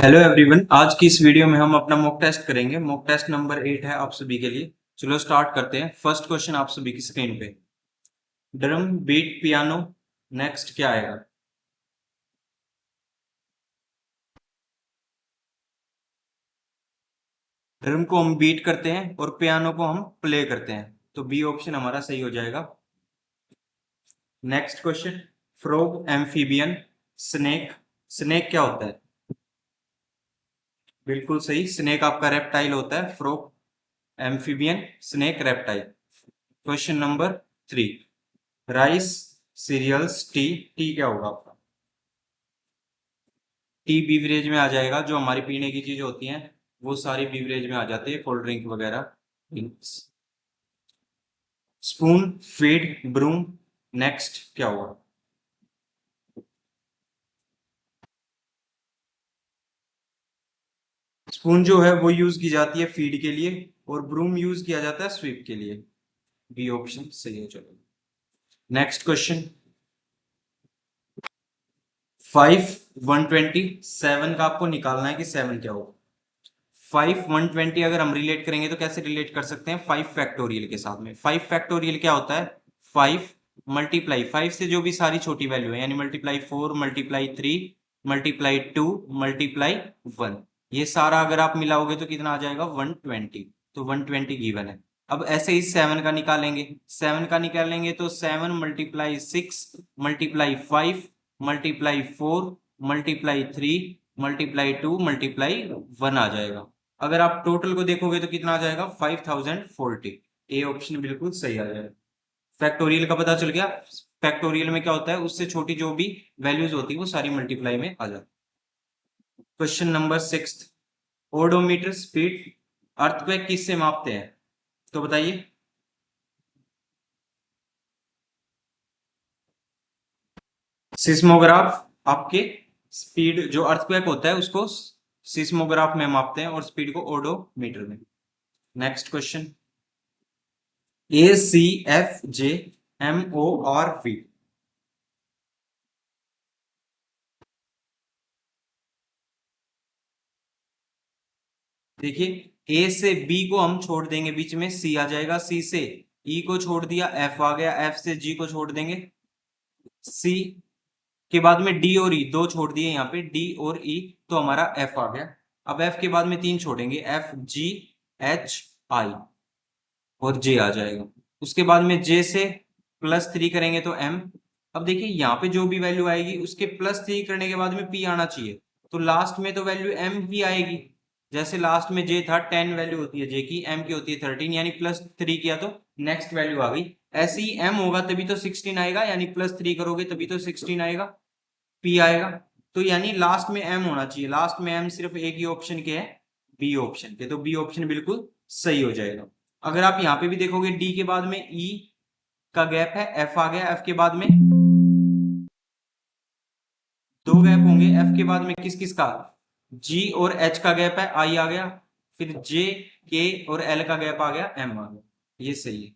Hello everyone. आज की इस वीडियो में हम अपना मॉक टेस्ट करेंगे। मॉक टेस्ट नंबर 8 है आप सभी के लिए। चलो स्टार्ट करते हैं। फर्स्ट क्वेश्चन आप सभी की स्क्रीन पे, ड्रम बीट पियानो, नेक्स्ट क्या आएगा? ड्रम को हम बीट करते हैं और पियानो को हम प्ले करते हैं, तो बी ऑप्शन हमारा सही हो जाएगा। Next question, frog, amphibian, snake. Snake क्या होता है? बिल्कुल सही, स्नेक आपका रेप्टाइल होता है। Frog, amphibian, snake, reptile. Question number 3, rice, cereals, tea. Tea क्या होगा आपका? टी बीवरेज में आ जाएगा। जो हमारी पीने की चीज होती हैं वो सारी बीवरेज में आ जाती है, कोल्ड ड्रिंक वगैरह। स्पून, फीड, ब्रूम, नेक्स्ट क्या हुआ? स्पून जो है वो यूज की जाती है फीड के लिए, और ब्रूम यूज किया जाता है स्वीप के लिए। बी ऑप्शन सही है। चलो नेक्स्ट क्वेश्चन, 5 120, 7 का आपको निकालना है कि 7 क्या होगा। 5 120 अगर हम रिलेट करेंगे तो कैसे रिलेट कर सकते हैं? 5 फैक्टोरियल के साथ में। 5 फैक्टोरियल क्या होता है? 5 मल्टीप्लाई 5 से जो भी सारी छोटी वैल्यू है, यानी मल्टीप्लाई 4, मल्टीप्लाई 3, मल्टीप्लाई 2, मल्टीप्लाई 1, ये सारा अगर आप मिलाओगे तो कितना आ जाएगा? 120। तो 120 गिवन है। अब ऐसे ही 7 का निकालेंगे। 7 का निकालेंगे तो 7 multiply 6, multiply 5, multiply 4, multiply 3, multiply 2, multiply 1 आ जाएगा। अगर आप टोटल को देखोगे तो कितना आ जाएगा? 5040। ए ऑप्शन बिल्कुल सही आ जाएगा। फैक्टोरियल का पता चल गया। फैक्टोरियल में क्या होता है, उससे छोटी जो भी वैल्यूज होती है वो सारी मल्टीप्लाई में आ जाती है। Question number 6, odometer speed, earthquake किससे मापते हैं? तो बताइए। सिस्मोग्राफ आपके, स्पीड जो अर्थक्वेक होता है उसको सिस्मोग्राफ में मापते हैं और स्पीड को ओडोमीटर में। Next question, ACFJMORV। देखिए, ए से बी को हम छोड़ देंगे, बीच में सी आ जाएगा। सी से ई को छोड़ दिया, एफ आ गया। एफ से जी को छोड़ देंगे, सी के बाद में डी और ई दो छोड़ दिए यहाँ पे, डी और ई, तो हमारा एफ आ गया। अब एफ के बाद में तीन छोड़ेंगे, एफ, जी, एच, आई, और जे आ जाएगा। उसके बाद में जे से +3 करेंगे तो एम। अब देखिए यहाँ पे जो भी वैल्यू आएगी उसके +3 करने के बाद में पी आना चाहिए, तो लास्ट में तो वैल्यू एम ही आएगी। जैसे लास्ट में जे था, 10 वैल्यू होती है जे की, एम की होती है 13, यानी +3 किया तो नेक्स्ट वैल्यू आ गई। ऐसे ही एम होगा तभी तो 16 आएगा, यानी +3 करोगे तभी तो 16 आएगा, पी आएगा। तो यानी लास्ट में एम होना चाहिए। लास्ट में एम सिर्फ एक ही ऑप्शन के है, बी ऑप्शन के, तो बी ऑप्शन बिल्कुल सही हो जाएगा। अगर आप यहाँ पे भी देखोगे, डी के बाद में ई का गैप है, एफ आ गया। एफ के बाद में दो गैप होंगे, एफ के बाद में किस किस का? जी और एच का गैप है, आई आ गया। फिर जे, के और एल का गैप आ गया, एम आ गया। ये सही है,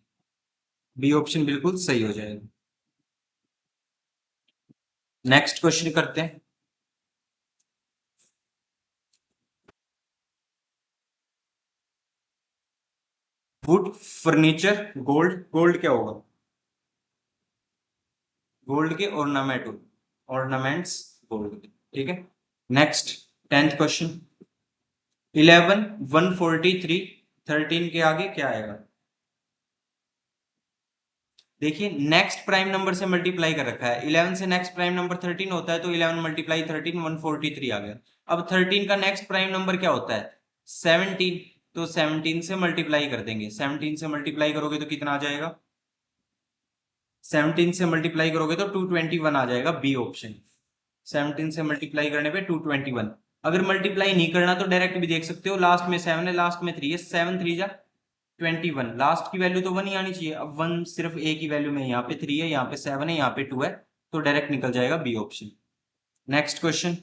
बी ऑप्शन बिल्कुल सही हो जाएगा। नेक्स्ट क्वेश्चन करते हैं। Would, furniture, gold. गोल्ड क्या होगा? गोल्ड के ऑर्नामेंट, ऑर्नामेंट्स गोल्ड के, ठीक है। नेक्स्ट, 10th क्वेश्चन, 11 143, 13 के आगे क्या आएगा? देखिए, नेक्स्ट प्राइम नंबर से मल्टीप्लाई कर रखा है। 11 से नेक्स्ट प्राइम नंबर 13 होता है, तो 11 मल्टीप्लाई 13, 143 आ गया। अब 13 का नेक्स्ट प्राइम नंबर क्या होता है? 17। तो 17 से मल्टीप्लाई कर देंगे। 17 से मल्टीप्लाई करोगे तो कितना आ जाएगा? 17 से मल्टीप्लाई करोगे तो 221 आ जाएगा, बी ऑप्शन। 17 से मल्टीप्लाई करने पे 221। अगर मल्टीप्लाई नहीं करना तो डायरेक्ट भी देख सकते हो, लास्ट में 7 है, लास्ट में 3 है, 7 3 जा 21। लास्ट की वैल्यू तो 1 ही आनी चाहिए। अब 1 सिर्फ ए की वैल्यू में, यहाँ पे 3 है, यहाँ पे 7 है, यहाँ पे 2 है, तो डायरेक्ट निकल जाएगा B option. Next question,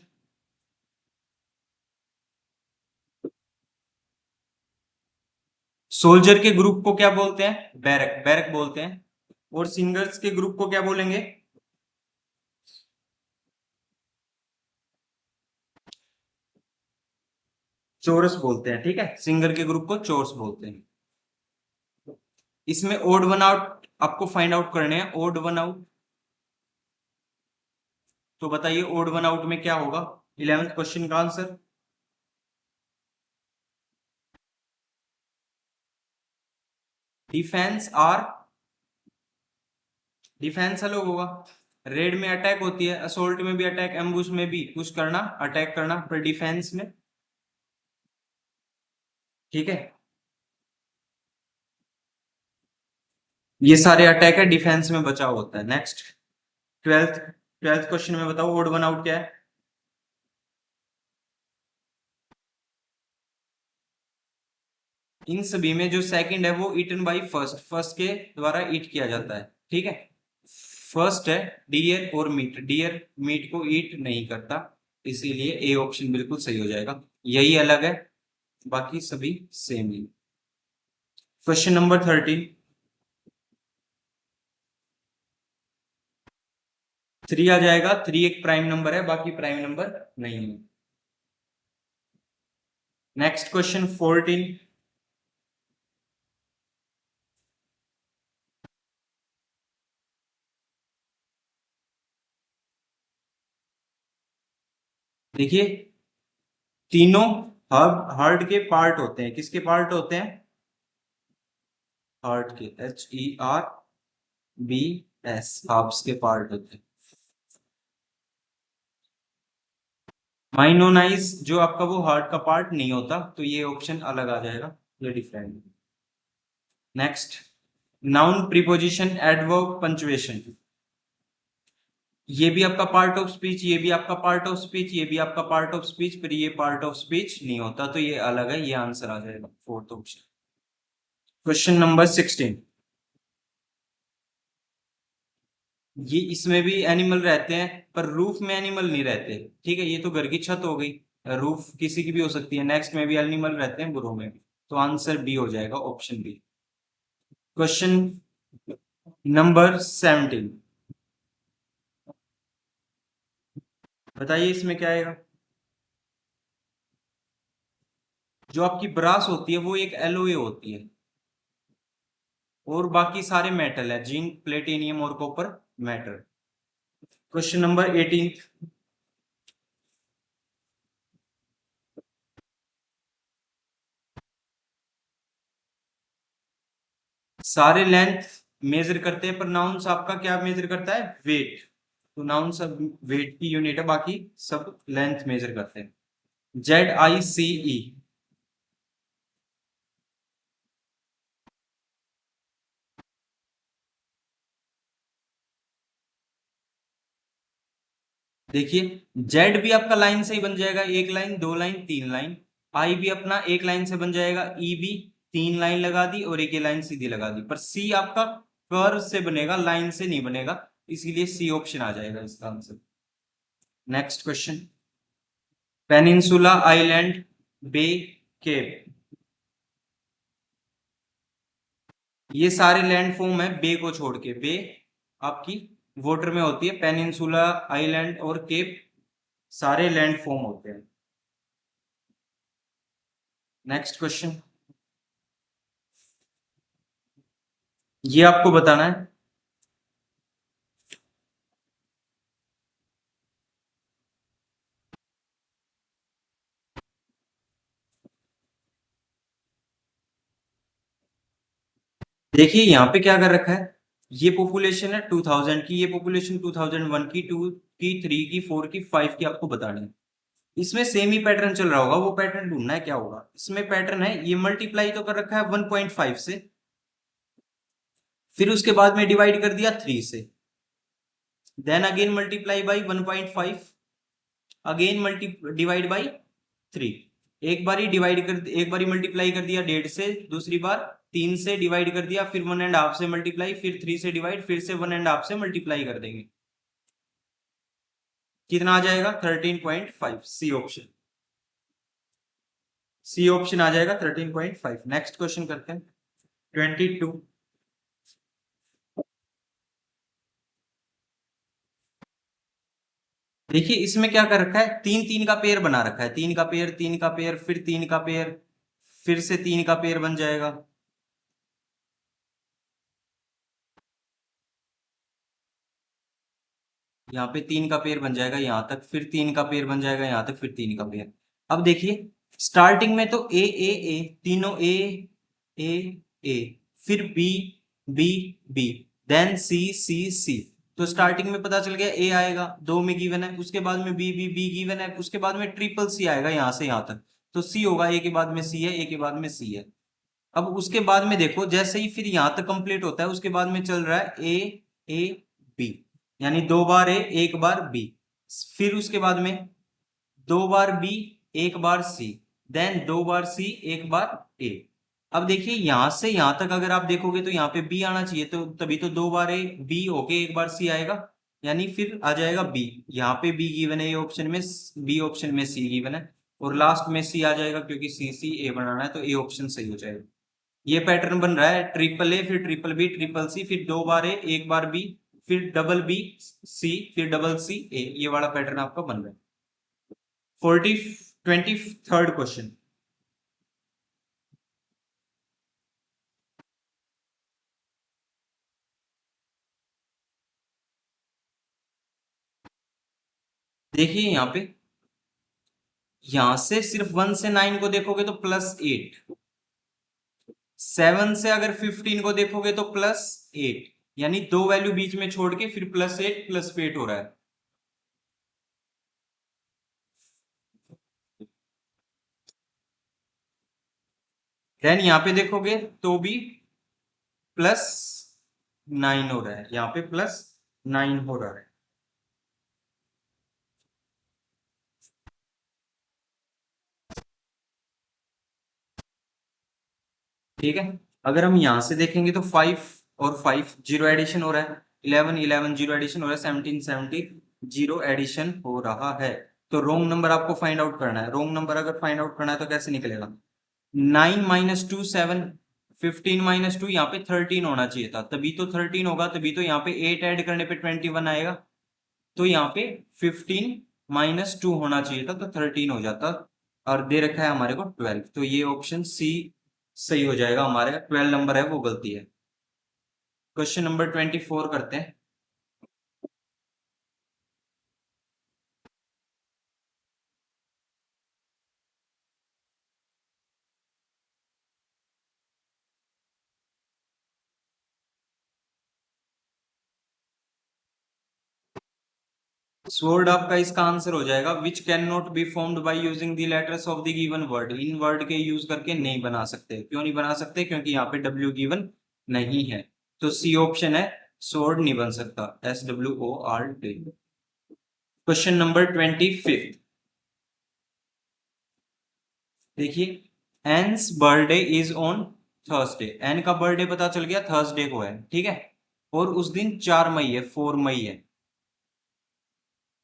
soldier के ग्रुप को क्या बोलते हैं? बैरक, बैरक बोलते हैं। और सिंगर्स के ग्रुप को क्या बोलेंगे? चोरस बोलते हैं, ठीक है, सिंगर के ग्रुप को चोरस बोलते हैं। इसमें ओड वन आउट आपको फाइंड आउट करने हैं, ओड वन आउट। तो बताइए ओड वन आउट में क्या होगा 11th क्वेश्चन का आंसर। डिफेंस आर, डिफेंस अलग होगा। रेड में अटैक होती है, असोल्ट में भी अटैक, एम्बुश में भी पुश करना, अटैक करना, पर डिफेंस में, ठीक है, ये सारे अटैक है, डिफेंस में बचाव होता है। नेक्स्ट, ट्वेल्थ ट्वेल्थ क्वेश्चन में बताओ ओड वन आउट क्या है। इन सभी में जो सेकंड है वो ईटन बाई फर्स्ट, फर्स्ट के द्वारा ईट किया जाता है, ठीक है। फर्स्ट है डियर और मीट, डियर मीट को ईट नहीं करता, इसीलिए ए ऑप्शन बिल्कुल सही हो जाएगा। यही अलग है, बाकी सभी सेम ही। क्वेश्चन नंबर 13, 3 आ जाएगा। 3 एक प्राइम नंबर है, बाकी प्राइम नंबर नहीं है। नेक्स्ट क्वेश्चन 14, देखिए तीनों हार्ट के पार्ट होते हैं, किसके पार्ट होते हैं, हार्ट के, HERBS, हार्ब्स के पार्ट होते हैं। माइनोनाइज जो आपका वो हार्ट का पार्ट नहीं होता, तो ये ऑप्शन अलग आ जाएगा, ये different. Next, noun preposition adverb punctuation, ये भी आपका पार्ट ऑफ स्पीच, ये भी आपका पार्ट ऑफ स्पीच, ये भी आपका पार्ट ऑफ स्पीच, पर ये पार्ट ऑफ स्पीच नहीं होता, तो ये अलग है, ये आंसर आ जाएगा फोर्थ ऑप्शन। क्वेश्चन नंबर 16, ये इसमें भी एनिमल रहते हैं, पर रूफ में एनिमल नहीं रहते, ठीक है, ये तो घर की छत हो गई, रूफ किसी की भी हो सकती है। नेक्स्ट में भी एनिमल रहते हैं, बुरों में भी, तो आंसर बी हो जाएगा, ऑप्शन बी। क्वेश्चन नंबर 17, बताइए इसमें क्या आएगा। जो आपकी ब्रास होती है वो एक एलोए होती है, और बाकी सारे मेटल है, जिंक, प्लेटिनियम और कॉपर मेटल। क्वेश्चन नंबर 18, सारे लेंथ मेजर करते हैं, पर नाउन्स आपका क्या मेजर करता है, वेट, तो नाउन सब वेट की यूनिट है, बाकी सब लेंथ मेजर करते हैं। ZICE, देखिए जेड भी आपका लाइन से ही बन जाएगा, एक लाइन, दो लाइन, तीन लाइन। आई भी अपना एक लाइन से बन जाएगा, ई भी तीन लाइन लगा दी और एक लाइन सीधी लगा दी, पर सी आपका कर्व से बनेगा, लाइन से नहीं बनेगा, इसीलिए सी ऑप्शन आ जाएगा इसका answer. Next question, peninsula, island, bay, cape, ये सारे लैंड फॉर्म है बे को छोड़ के, बे आपकी वाटर में होती है, पेनिनसुला, आइलैंड और केप सारे लैंड फॉर्म होते हैं। नेक्स्ट क्वेश्चन, ये आपको बताना है। देखिए यहाँ पे क्या कर रखा है, ये पॉपुलेशन है 2000 की, ये पॉपुलेशन 2001 की, 2 की, 3 की, 4 की, 5 की आपको बतानी है। इसमें सेम ही पैटर्न चल रहा होगा, वो पैटर्न ढूंढना है क्या होगा। इसमें पैटर्न है, ये मल्टीप्लाई तो कर रखा है 1.5 से, फिर उसके बाद में डिवाइड कर दिया 3 से, then again multiply by 1.5, again multi divide by 3। एक बार ही डिवाइड कर, एक बार ही मल्टीप्लाई कर दिया 1.5 से, दूसरी बार 3 से डिवाइड कर दिया, फिर 1.5 से मल्टीप्लाई, फिर 3 से डिवाइड, फिर से 1.5 से मल्टीप्लाई कर देंगे, कितना आ जाएगा 13.5, सी ऑप्शन, सी ऑप्शन आ जाएगा 13.5। नेक्स्ट क्वेश्चन करते हैं 22, देखिए इसमें क्या कर रखा है, तीन तीन का पेयर बना रखा है, तीन का पेयर, तीन का पेयर, फिर तीन का पेयर, फिर से तीन का पेयर बन जाएगा। यहाँ पे तीन का पेयर बन जाएगा यहां तक, फिर तीन का पेयर बन जाएगा यहां तक, फिर तीन का पेयर। अब देखिए स्टार्टिंग में तो ए, तीनों ए ए, फिर बी बी, देन सी। तो स्टार्टिंग में पता चल गया ए आएगा, दो में गिवन है, उसके बाद में बी गिवन है, उसके बाद में ट्रिपल सी आएगा यहां से यहां तक। तो सी होगा, ए के बाद में सी है, ए के बाद में सी है। अब उसके बाद में देखो जैसे ही फिर यहां तक कंप्लीट होता है, उसके बाद में चल रहा है ए बी, यानी दो बार ए एक बार बी, फिर उसके बाद में दो बार बी एक बार सी, देन दो बार सी एक बार ए। अब देखिए यहां से यहां तक अगर आप देखोगे तो यहाँ पे बी आना चाहिए, तो तभी तो दो बार ए बी होके एक बार सी आएगा, यानी फिर आ जाएगा बी। यहाँ पे बी गिवन है, ये ऑप्शन में बी, ऑप्शन में सी गिवन है, और लास्ट में सी आ जाएगा क्योंकि सी ए बनाना है, तो ए ऑप्शन सही हो जाएगा। ये पैटर्न बन रहा है, ट्रिपल ए फिर ट्रिपल बी ट्रिपल सी, फिर दो बार ए एक बार बी, फिर डबल बी सी, फिर डबल सी ए, ये वाला पैटर्न आपका बन रहा है। 23rd question. देखिए यहां से सिर्फ 1 से 9 को देखोगे तो +8, 7 से अगर 15 को देखोगे तो +8, यानी दो वैल्यू बीच में छोड़ के फिर +8 +8 हो रहा है। देन यहां पे देखोगे तो भी +9 हो रहा है, यहाँ पे +9 हो रहा है। ठीक है, अगर हम यहां से देखेंगे तो 5 और 5 जीरो एडिशन हो रहा है, 11 11 जीरो एडिशन हो रहा है, 17 17 जीरो एडिशन हो रहा है। तो रोंग नंबर आपको फाइंड आउट करना है। रोंग नंबर अगर फाइंड आउट करना है तो कैसे निकलेगा, 9 - 2 7, 15 - 2, यहाँ पे 13 होना चाहिए था, तभी तो 13 होगा, तभी तो यहाँ पे 8 ऐड करने पे 21 आएगा। तो यहाँ पे 15 - 2 होना चाहिए था, तो 13 हो जाता, और दे रखा है हमारे को 12, तो ये ऑप्शन सी सही हो जाएगा, हमारे 12 नंबर है वो गलती है। क्वेश्चन नंबर 24 करते हैं। स्वॉर्ड आपका इसका आंसर हो जाएगा, which can not be formed by using the letters of the given word. In word के यूज करके नहीं बना सकते, क्यों नहीं बना सकते, क्योंकि यहाँ पे डब्ल्यू गिवन नहीं है, तो सी ऑप्शन है, स्वॉर्ड नहीं बन सकता, SWORD। Question number 25। देखिए Ann's birthday is on Thursday, Ann का बर्थडे पता चल गया थर्सडे को है, ठीक है, और उस दिन 4 मई है, 4 मई है,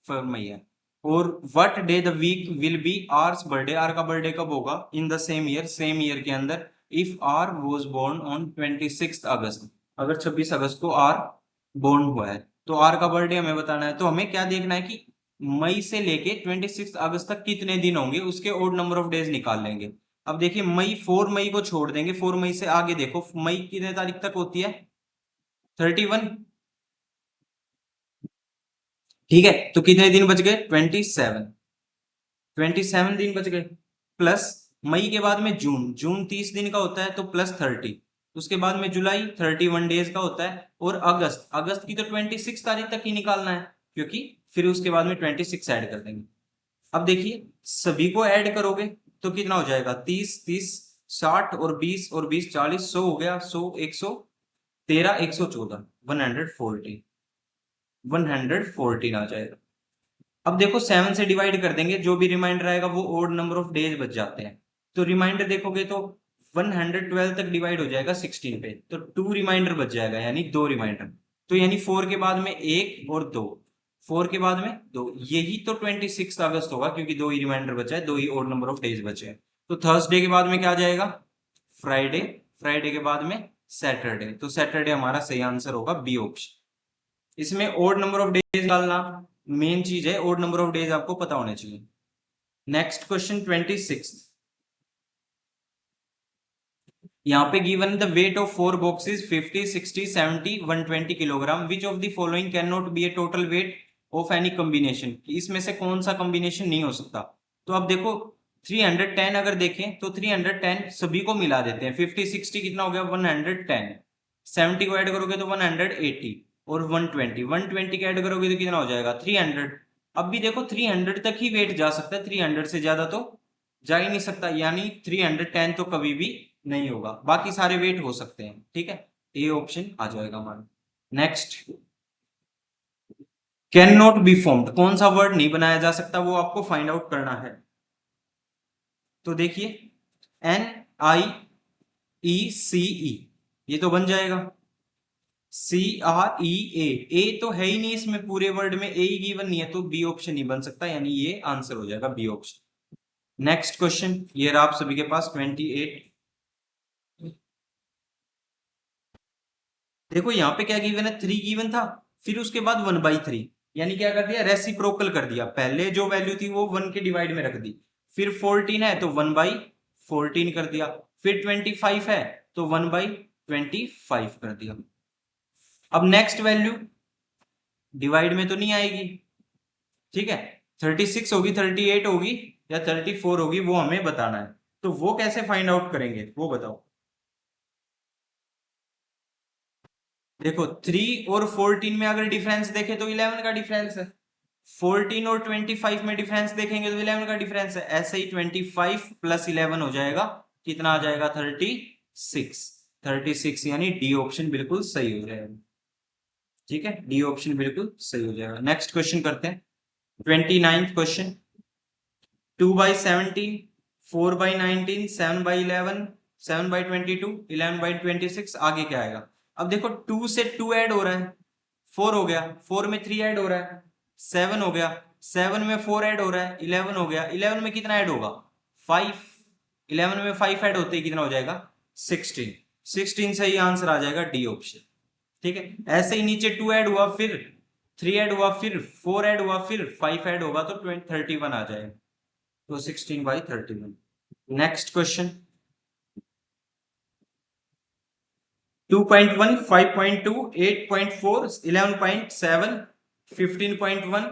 4 मई है। और what day the week will be R's birthday, R का बर्थडे कब होगा, in the same year, same year के अंदर, if R was born on 26 August, अगर 26 अगस्त को आर बोर्न हुआ है, तो आर का बर्थडे हमें बताना है। तो हमें क्या देखना है कि मई से लेके 26 अगस्त तक कितने दिन होंगे, उसके ओड नंबर ऑफ डेज निकाल लेंगे। अब देखिए मई, 4 मई को छोड़ देंगे, 4 मई से आगे देखो, मई कितने तारीख तक होती है, 31, ठीक है, तो कितने दिन बच गए, 27 दिन बच गए, प्लस मई के बाद में जून, जून 30 दिन का होता है, तो +30, उसके बाद में जुलाई 31 डेज का होता है, और अगस्त, अगस्त की तो 26 तारीख तक ही निकालना है, क्योंकि फिर उसके बाद में 26 ऐड कर देंगे। अब देखिए सभी को ऐड करोगे तो कितना हो जाएगा, 30 30 60 और 20 और 20 40, 100 हो गया, 100 113 114, 114, 114 आ जाएगा। अब देखो 7 से डिवाइड कर देंगे, जो भी रिमाइंडर आएगा वो ओड नंबर ऑफ डेज बच जाते हैं, तो रिमाइंडर देखोगे तो 112 तक डिवाइड हो जाएगा 16 पे, तो 2 रिमाइंडर बच जाएगा, यानी 2 रिमाइंडर, तो यानी 4 के बाद में 1 और 2, 4 के बाद में 2, यही तो 26 अगस्त होगा, क्योंकि 2 ही रिमाइंडर बचा है, 2 ही ओड नंबर ऑफ डेज बचे हैं। तो थर्सडे के बाद में क्या आ जाएगा, फ्राइडे, फ्राइडे के बाद में सैटरडे, तो सैटरडे हमारा सही आंसर होगा, बी ऑप्शन। इसमें ओड नंबर ऑफ डेज निकालना, मेन चीज है, ओड नंबर ऑफ डेज आपको पता होने चाहिए। नेक्स्ट क्वेश्चन 26, यहाँ पे given the weight of 4 boxes 50, 60, 70, 120 kilogram, which of the following can not be A total weight of any combination, इसमें से कौन सा कॉम्बिनेशन नहीं हो सकता। तो अब देखो 310 अगर देखें तो 310 सभी को मिला देते हैं, 50 60 कितना हो गया 110, 70 को ऐड करोगे तो 180 और 120 का ऐड करोगे तो कितना हो जाएगा 300। अब भी देखो 300 तक ही वेट जा सकता है, 300 से ज्यादा तो जा ही नहीं सकता, यानी 310 तो कभी भी नहीं होगा, बाकी सारे वेट हो सकते हैं। ठीक है, ए ऑप्शन आ जाएगा हमारा। Next, can not be formed, कौन सा वर्ड नहीं बनाया जा सकता वो आपको फाइंड आउट करना है। तो देखिए NIECE ये तो बन जाएगा, CREA, ए तो है ही नहीं इसमें, पूरे वर्ड में ए ही गिवन नहीं है, तो बी ऑप्शन नहीं बन सकता, यानी ये आंसर हो जाएगा बी ऑप्शन। नेक्स्ट क्वेश्चन ये रहा आप सभी के पास 28। देखो यहाँ पे क्या गिवन है, 3 गिवन था, फिर उसके बाद 1/3, यानी क्या कर दिया रेसिप्रोकल कर दिया, पहले जो वैल्यू थी वो 1 के डिवाइड में रख दी, फिर 14 है तो 1/14 कर दिया, फिर 25 है तो 1/25 कर दिया। अब नेक्स्ट वैल्यू डिवाइड में तो नहीं आएगी, ठीक है, 36 होगी, 38 होगी या 34 होगी, वो हमें बताना है। तो वो कैसे फाइंड आउट करेंगे वो बताओ। देखो 3 और 14 में अगर डिफरेंस देखे तो 11 का डिफरेंस है, 14 और 25 में डिफरेंस देखेंगे तो 11 का डिफरेंस है, ऐसे ही 25 प्लस 11 हो जाएगा, कितना आ जाएगा 36, 36 यानी डी ऑप्शन बिल्कुल सही हो जाएगा। ठीक है, डी ऑप्शन बिल्कुल सही हो जाएगा। नेक्स्ट क्वेश्चन करते हैं 29th क्वेश्चन, 2/17, 4/19, 7/11, 7/22, 11/26, आगे क्या आएगा। अब देखो 2 से 2 ऐड हो रहा है, 4 हो गया, 4 में 3 ऐड हो रहा है, 7 हो गया, 7 में 4 ऐड हो रहा है, 11 हो गया, 11 में कितना ऐड होगा 5, 11 में 5 ऐड होते ही कितना हो जाएगा 16, 16 से ही आंसर आ जाएगा डी ऑप्शन। ठीक है, ऐसे ही नीचे 2 ऐड हुआ, फिर 3 ऐड हुआ, फिर 4 ऐड हुआ, फिर 5 ऐड होगा तो 31 आ जाएगा, तो 16/31। नेक्स्ट क्वेश्चन 2.1, 5.2, 8.4, 11.7, 15.1,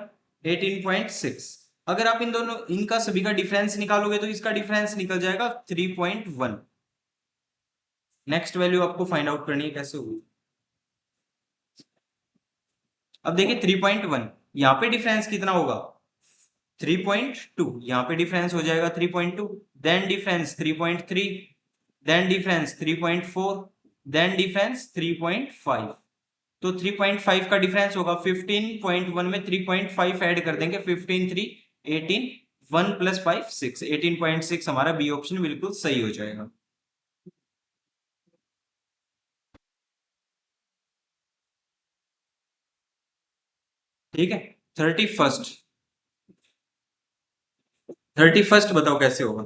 18.6, अगर आप इन दोनों इनका सभी का डिफरेंस निकालोगे तो इसका डिफरेंस निकल जाएगा 3.1। नेक्स्ट वैल्यू आपको फाइंड आउट करनी है कैसे होगी। अब देखिए 3.1, यहाँ पे डिफरेंस कितना होगा 3.2, यहाँ पे डिफरेंस हो जाएगा 3.2, then difference 3.3, then difference 3.4, then difference 3.5, तो 3.5 का डिफरेंस होगा 15.1 में 3.5 ऐड कर देंगे, 15 3 18, 1 + 5 6, 18.6 हमारा बी ऑप्शन बिल्कुल सही हो जाएगा। ठीक है, 31st बताओ कैसे होगा।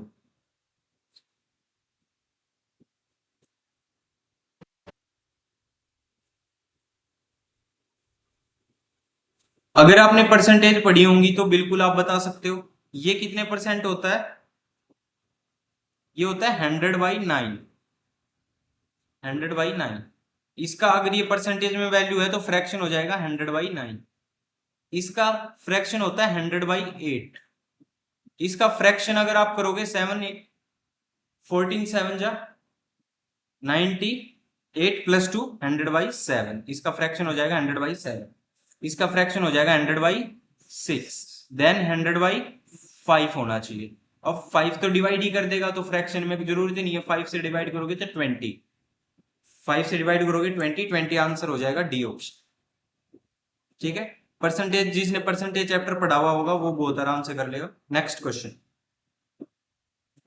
अगर आपने परसेंटेज पढ़ी होंगी तो बिल्कुल आप बता सकते हो, ये कितने परसेंट होता है, ये होता है 100/9, 100/9, इसका अगर ये परसेंटेज में वैल्यू है तो फ्रैक्शन हो जाएगा 100/9, इसका फ्रैक्शन होता है 100/8, इसका फ्रैक्शन अगर आप करोगे 7 14 7 जा 90, 8 + 2 100/7, इसका फ्रैक्शन हो जाएगा 100/7, इसका फ्रैक्शन हो जाएगा 100/6, देन 100/5 होना चाहिए। अब 5 तो डिवाइड ही कर देगा तो फ्रैक्शन में जरूरत ही नहीं है, 5 से डिवाइड करोगे तो 20, 5 से डिवाइड करोगे 20 आंसर हो जाएगा डी ऑप्शन। ठीक है, परसेंटेज जिसने परसेंटेज चैप्टर पढ़ा हुआ होगा वो बहुत आराम से कर लेगा। नेक्स्ट क्वेश्चन,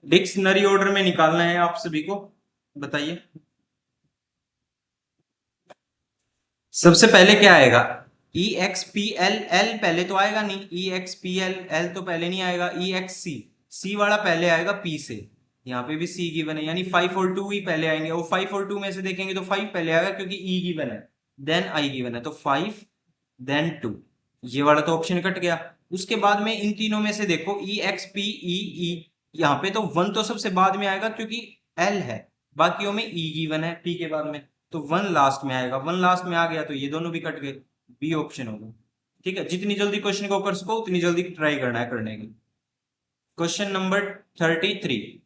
डिक्शनरी ऑर्डर में निकालना है आप सभी को, बताइए सबसे पहले क्या आएगा, EXPL, L पहले तो आएगा नहीं, EXPL L तो पहले नहीं आएगा, EXC, C वाला पहले आएगा P से, यहाँ पे भी C गिवन है, यानी 5 और 2 ही पहले आएंगे, और 5 और 2 में से देखेंगे तो 5 पहले आएगा क्योंकि E गिवन है, देन I गिवन है, तो 5 देन 2, ये वाला तो ऑप्शन कट गया। उसके बाद में इन तीनों में से देखो ई एक्स पी ई ई, यहाँ पे तो वन तो सबसे बाद में आएगा क्योंकि एल है, बाकियों में ई गिवन है पी के बाद में, तो वन लास्ट में आएगा, वन लास्ट में आ गया तो ये दोनों भी कट गए, बी ऑप्शन होगा। ठीक है, जितनी जल्दी क्वेश्चन को कर सको उतनी जल्दी ट्राई करना है करने की। Question number 33,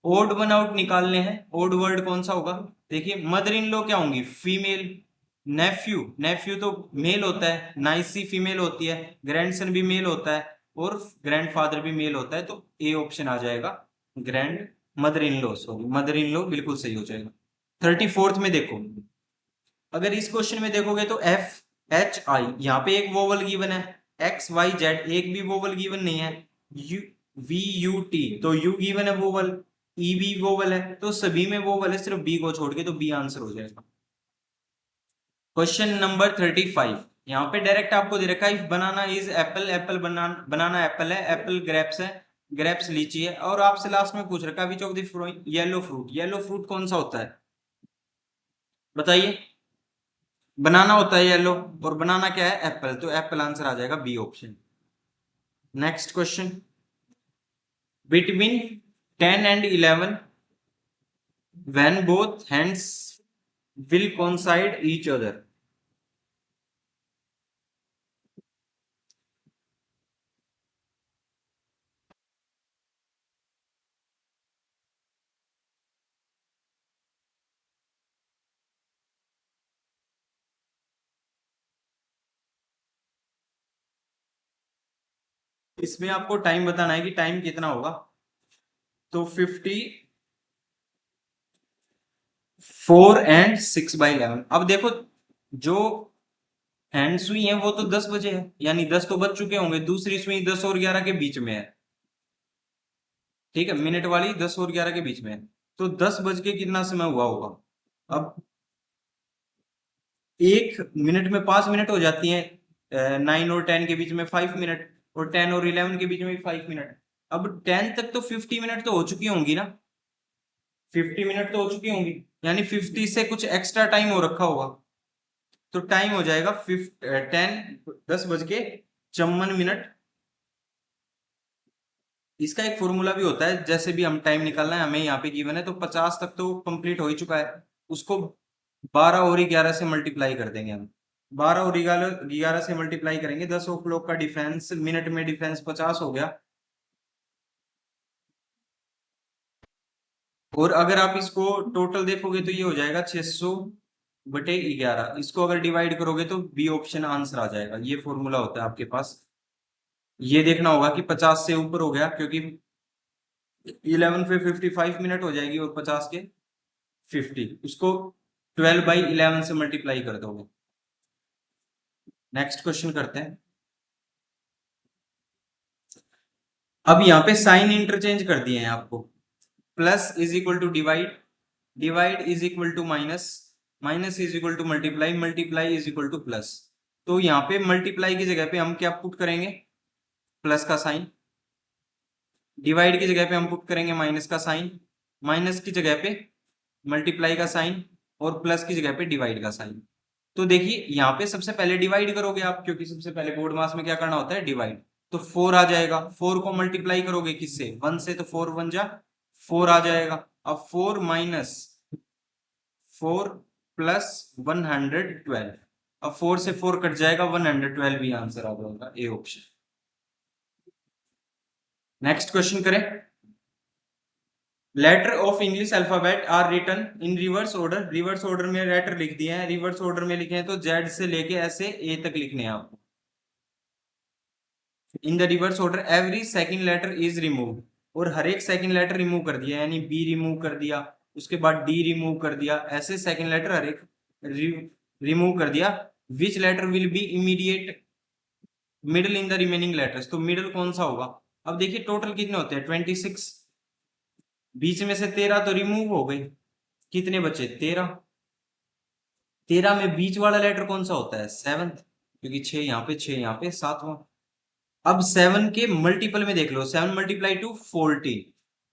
odd one out निकालने हैं। ओड वर्ड कौन सा होगा? देखिए मदर इन लॉ क्या होंगी? फीमेल। नेफ्यू, नेफ्यू तो मेल होता है, नाइसी फीमेल होती है, ग्रैंडसन भी मेल होता है, और ग्रैंडफादर भी मेल होता है, तो ए ऑप्शन आ जाएगा, grand mother in law, sorry mother in law बिल्कुल सही हो जाएगा। 34th में देखो, अगर इस क्वेश्चन में देखोगे तो एफ एच आई, यहाँ पे एक वोवल गिवन है, एक्स वाई जेड एक भी वोवल गिवन नहीं है, यू वी यू टी तो यू गिवन है वोवल, ई भी वोवल है, तो सभी में वोवल है, सिर्फ बी को छोड़ के, तो बी आंसर हो जाएगा। क्वेश्चन नंबर 35, यहाँ पे डायरेक्ट आपको दे रखा है if banana is Apple, apple banana apple है, एप्पल ग्रेप्स है, ग्रेप्स लीची है, और आपसे लास्ट में पूछ रखा है which of the following yellow fruit, yellow fruit कौन सा होता है बताइए? बनाना होता है येलो, और बनाना क्या है? एप्पल, तो एप्पल आंसर आ जाएगा B option. Next question, between 10 and 11 when both hands will coincide each other। इसमें आपको टाइम बताना है कि टाइम कितना होगा, तो 54 and 6/11। अब देखो जो हैंड सुई है वो तो 10 बजे है, यानी 10 तो बज चुके होंगे, दूसरी सुई 10 और 11 के बीच में है, ठीक है, मिनट वाली 10 और 11 के बीच में है, तो 10 बज के कितना समय हुआ होगा? अब एक मिनट में 5 मिनट हो जाती है, 9 और 10 के बीच में 5 मिनट, और 10 और 11 के बीच में 5 मिनट। अब 10 तक तो 50 मिनट तो हो चुकी होंगी ना, 50 मिनट तो हो चुकी होंगी, यानी 50 से कुछ एक्स्ट्रा टाइम हो रखा होगा, तो टाइम हो जाएगा 10 बज के 54 मिनट। इसका एक फॉर्मूला भी होता है, जैसे भी हम टाइम निकालना है, हमें यहाँ पे गिवन है, तो 50 तक तो कंप्लीट हो ही चुका है, उसको 12 और 11 से मल्टीप्लाई कर देंगे हम, 12 और 11 से मल्टीप्लाई करेंगे, 10 ओ क्लॉक का डिफरेंस, मिनट में डिफरेंस 50 हो गया, और अगर आप इसको टोटल देखोगे तो ये हो जाएगा 600/11, इसको अगर डिवाइड करोगे तो बी ऑप्शन आंसर आ जाएगा, ये फॉर्मूला होता है आपके पास। ये देखना होगा कि 50 से ऊपर हो गया, क्योंकि 11 पे 55 मिनट हो जाएगी, और 50 के 50, उसको 12/11 से मल्टीप्लाई कर दोगे। नेक्स्ट क्वेश्चन करते हैं। अब यहाँ पे साइन इंटरचेंज कर दिए हैं आपको, plus is equal to divide, divide is equal to minus, minus is equal to multiply, multiply is equal to plus. तो यहाँ पे मल्टीप्लाई की जगह पे हम क्या पुट करेंगे? प्लस का साइन। डिवाइड की जगह पे हम पुट करेंगे माइनस का साइन, माइनस की जगह पे मल्टीप्लाई का साइन, और प्लस की जगह पे डिवाइड का साइन। तो देखिए यहाँ पे सबसे पहले डिवाइड करोगे आप, क्योंकि सबसे पहले बोर्ड मास में क्या करना होता है? डिवाइड। तो 4 आ जाएगा, 4 को मल्टीप्लाई करोगे किससे? 1 से, तो 4 1 जा 4 आ जाएगा। अब 4 माइनस 4 प्लस 112, अब 4 से 4 कट जाएगा, 112 भी आंसर आ जाएगा, ए ऑप्शन। नेक्स्ट क्वेश्चन करें। Letter of English alphabet are written in reverse order, reverse order में लेटर लिख दिए हैं, रिवर्स ऑर्डर में लिखे हैं तो जेड से लेके ऐसे ए तक लिखने हैं आपको। In the reverse order every second letter is remove, और हर एक सेकंड लेटर रिमूव कर दिया, यानी बी रिमूव कर दिया, उसके बाद डी रिमूव कर दिया, ऐसे सेकंड लेटर हर एक रिमूव कर दिया। Which letter will be immediate middle in the remaining letters, तो मिडल कौन सा होगा? अब देखिए टोटल कितने होते हैं? 26, बीच में से 13 तो रिमूव हो गई, कितने बचे? 13, 13 में बीच वाला लेटर कौन सा होता है? 7th, क्योंकि 6 यहाँ पे 6 यहाँ पे 7वां। अब 7 के मल्टीपल में देख लो, 7 मल्टीप्लाई टू 14,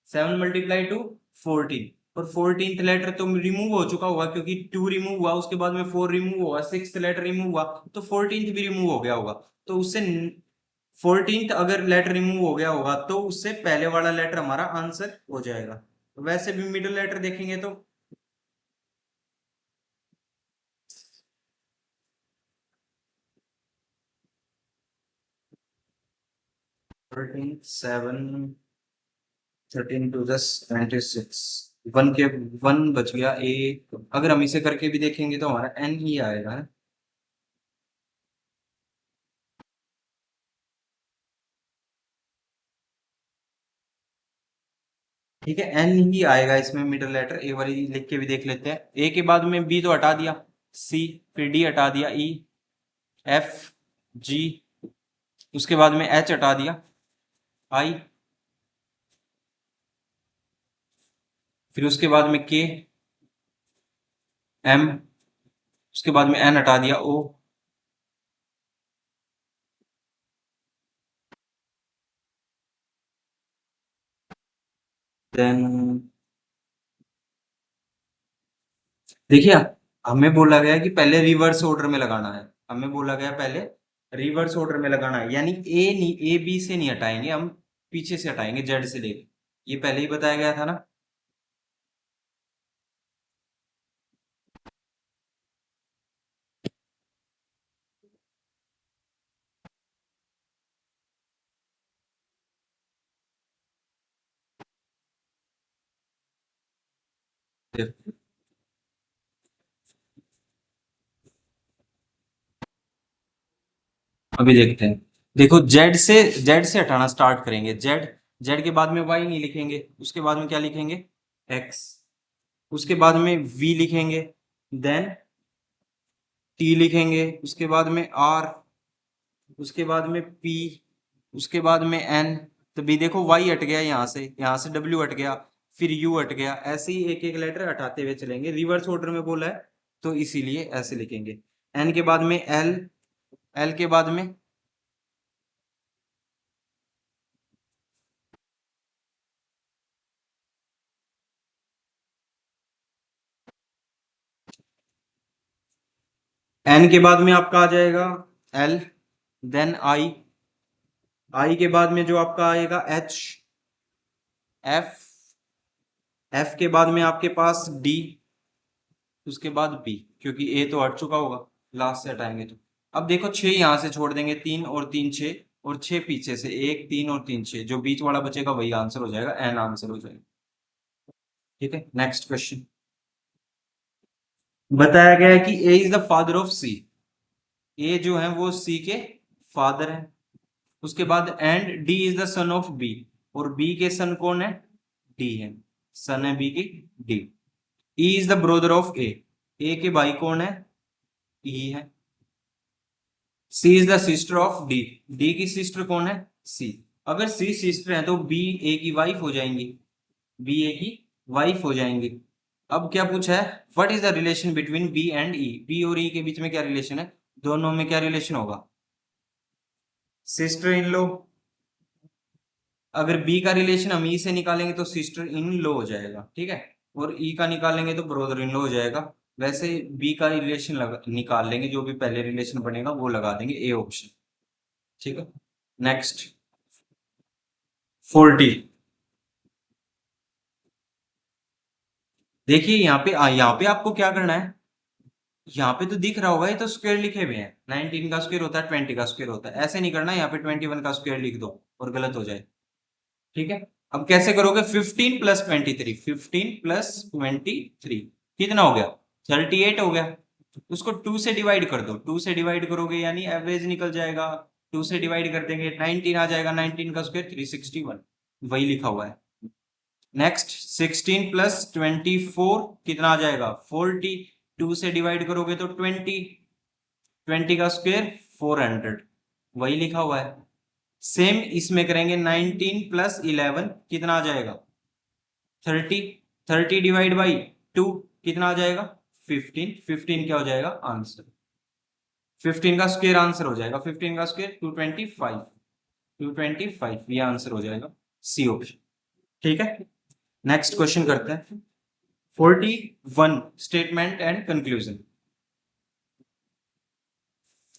7 मल्टीप्लाई टू 14, और 14th लेटर तो रिमूव हो चुका होगा, क्योंकि 2 रिमूव हुआ, उसके बाद में 4 रिमूव हुआ, 6th लेटर रिमूव हुआ, तो 14th भी रिमूव हो गया होगा। तो उससे 14th अगर लेटर रिमूव हो गया होगा तो उससे पहले वाला लेटर हमारा आंसर हो जाएगा। तो वैसे भी मिडिल लेटर देखेंगे तो 13 7 13 2 26 वन के वन बच गया एक। अगर हम इसे करके भी देखेंगे तो हमारा एन ही आएगा है। ठीक है, एन ही आएगा इसमें मिडिल लेटर। ए वाली लिख के भी देख लेते हैं। ए के बाद में बी तो हटा दिया, सी, फिर डी हटा दिया, ई, एफ, जी, उसके बाद में एच हटा दिया, आई, फिर उसके बाद में के, एम, उसके बाद में एन हटा दिया, ओ, देन देखिए हमें बोला गया है कि पहले रिवर्स ऑर्डर में लगाना है। हमें बोला गया पहले रिवर्स ऑर्डर में लगाना है, यानी ए नहीं, ए बी से नहीं हटाएंगे हम, पीछे से हटाएंगे, जेड से लेके। ये पहले ही बताया गया था ना। अभी देखते हैं। देखो जेड से हटाना स्टार्ट करेंगे। जेड, जेड के बाद में वाई नहीं लिखेंगे, उसके बाद में क्या लिखेंगे, एक्स, उसके बाद में वी लिखेंगे, देन टी लिखेंगे, उसके बाद में आर, उसके बाद में पी, उसके बाद में एन। तो भी देखो वाई हट गया, यहाँ से डब्ल्यू हट गया, फिर यू हट गया। ऐसे ही एक एक लेटर हटाते हुए चलेंगे, रिवर्स ऑर्डर में बोला है तो इसीलिए ऐसे लिखेंगे। एन के बाद में एल, एल के बाद में एन के बाद में आपका आ जाएगा एल, देन आई, आई के बाद में जो आपका आएगा एच, एफ, एफ के बाद में आपके पास डी, उसके बाद बी, क्योंकि ए तो हट चुका होगा, लास्ट से हटाएंगे तो। अब देखो छह यहां से छोड़ देंगे, तीन और तीन छह, और छह पीछे से, एक, तीन और तीन छह, जो बीच वाला बचेगा वही आंसर हो जाएगा, एन आंसर हो जाएगा। ठीक है, नेक्स्ट क्वेश्चन। बताया गया है कि A is the father of C. A जो है वो सी के फादर है। उसके बाद and D is the son of B, और बी के सन कौन है, डी है, सन है बी की, D. E is the brother of A के भाई कौन है, ई है। C is the sister of D, D की सिस्टर कौन है, सी। अगर सी सिस्टर है तो बी ए की वाइफ हो जाएंगी, बी ए की वाइफ हो जाएंगी। अब क्या पूछा है, what is the relation between B and E, B और ई के बीच में क्या रिलेशन है, दोनों में क्या रिलेशन होगा, सिस्टर इन लॉ। अगर बी का रिलेशन हम ई से निकालेंगे तो सिस्टर इन लॉ हो जाएगा, ठीक है। और ई का निकालेंगे तो ब्रदर इन लॉ हो जाएगा। वैसे बी का रिलेशन निकाल लेंगे, जो भी पहले रिलेशन बनेगा वो लगा देंगे, ए ऑप्शन। ठीक है, नेक्स्ट 40। देखिए यहाँ पे आपको क्या करना है, यहाँ पे तो दिख रहा होगा, ये तो स्क्वायर लिखे हुए हैं, 19 का स्क्वायर होता है, 20 का स्क्वायर होता है। ऐसे नहीं करना, यहाँ पे 21 का स्क्वायर लिख दो और गलत हो जाए। ठीक है, अब कैसे करोगे, 15 + 23, 15 + 23 कितना हो गया, 38 हो गया। उसको 2 से डिवाइड कर दो, 2 से डिवाइड करोगे यानी एवरेज निकल जाएगा। 2 से डिवाइड कर देंगे 19 आ जाएगा, 19 का स्क्वायर 361, वही लिखा हुआ है। नेक्स्ट 16 + 24 कितना आ जाएगा, 40। 2 से डिवाइड करोगे तो 20, 20 का स्क्वायर 400, वही लिखा हुआ है। सेम इसमें करेंगे, 19 + 11 कितना आ जाएगा, 30, 30 डिवाइड बाई 2 कितना आ जाएगा, 15, 15 क्या हो जाएगा आंसर, 15 का स्क्वायर आंसर हो जाएगा, 15 का स्क्वायर 225, 225 ये आंसर हो जाएगा, सी ऑप्शन। ठीक है, नेक्स्ट क्वेश्चन करते हैं। 41 स्टेटमेंट एंड कंक्लूजन।